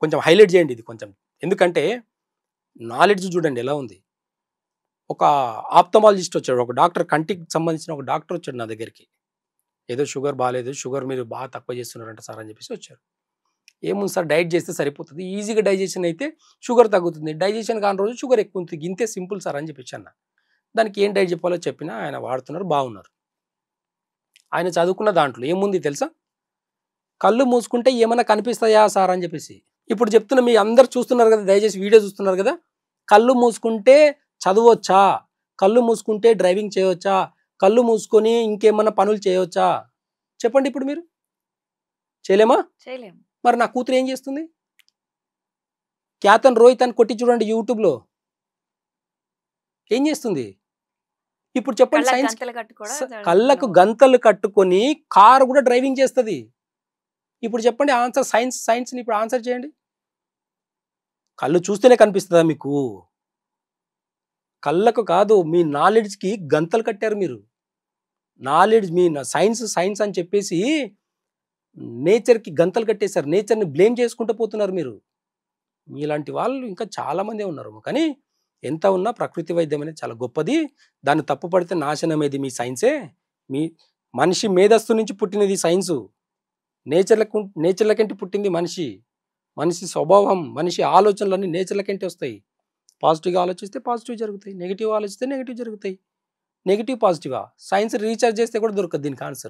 కొంచెం హైలైట్ చేయండి ఇది కొంచెం. ఎందుకంటే నాలెడ్జ్ చూడండి ఎలా ఉంది. ఒక ఆప్థమాలజిస్ట్ వచ్చాడు, ఒక డాక్టర్, కంటికి సంబంధించిన ఒక డాక్టర్ వచ్చాడు నా దగ్గరికి. ఏదో షుగర్ బాలేదు, షుగర్ మీరు బాగా తక్కువ చేస్తున్నారంట సార్ అని చెప్పేసి వచ్చారు. ఏముంది సార్, డైట్ చేస్తే సరిపోతుంది, ఈజీగా డైజెషన్ అయితే షుగర్ తగ్గుతుంది, డైజెషన్ కాని రోజు షుగర్ ఎక్కువ ఉంటుంది, ఇంతే సింపుల్ సార్ అని చెప్పేసి అన్న. దానికి ఏం డైట్ చెప్పాలో చెప్పినా ఆయన వాడుతున్నారు, బాగున్నారు. ఆయన చదువుకున్న దాంట్లో ఏముంది తెలుసా, కళ్ళు మూసుకుంటే ఏమైనా కనిపిస్తాయా సార్ అని చెప్పేసి. ఇప్పుడు చెప్తున్నా, మీ అందరు చూస్తున్నారు కదా, దయచేసి వీడియో చూస్తున్నారు కదా, కళ్ళు మూసుకుంటే చదవచ్చా, కళ్ళు మూసుకుంటే డ్రైవింగ్ చేయవచ్చా, కళ్ళు మూసుకొని ఇంకేమన్నా పనులు చేయవచ్చా చెప్పండి. ఇప్పుడు మీరు చేయలేమా? చేయలేము. మరి నా కూతురు ఏం చేస్తుంది? క్యాతన్ రోహిత్ అని కొట్టి చూడండి యూట్యూబ్లో, ఏం చేస్తుంది ఇప్పుడు చెప్పండి. సైన్స్ కళ్ళకు గంతలు కట్టుకొని కారు కూడా డ్రైవింగ్ చేస్తుంది. ఇప్పుడు చెప్పండి ఆన్సర్, సైన్స్ని ఇప్పుడు ఆన్సర్ చేయండి. కళ్ళు చూస్తేనే కనిపిస్తుందా మీకు? కళ్ళకు కాదు, మీ నాలెడ్జ్కి గంతలు కట్టారు మీరు. నాలెడ్జ్, మీ సైన్స్ అని చెప్పేసి నేచర్కి గంతలు కట్టేశారు, నేచర్ని బ్లేమ్ చేసుకుంటూ పోతున్నారు మీరు. మీలాంటి వాళ్ళు ఇంకా చాలామంది ఉన్నారు. కానీ ఎంత ఉన్నా ప్రకృతి వైద్యం అనేది చాలా గొప్పది, దాన్ని తప్పు పడితే నాశనమేది మీ సైన్సే. మీ మనిషి మేధస్సు నుంచి పుట్టినది సైన్సు. నేచర్లకంటే పుట్టింది మనిషి. మనిషి స్వభావం, మనిషి ఆలోచనలన్నీ నేచర్లకంటే వస్తాయి. పాజిటివ్గా ఆలోచిస్తే పాజిటివ్ జరుగుతాయి, నెగిటివ్ ఆలోచిస్తే నెగిటివ్ జరుగుతాయి. నెగిటివ్ పాజిటివా? సైన్స్ రీఛార్జ్ చేస్తే కూడా దొరకదు దీనికి ఆన్సర్.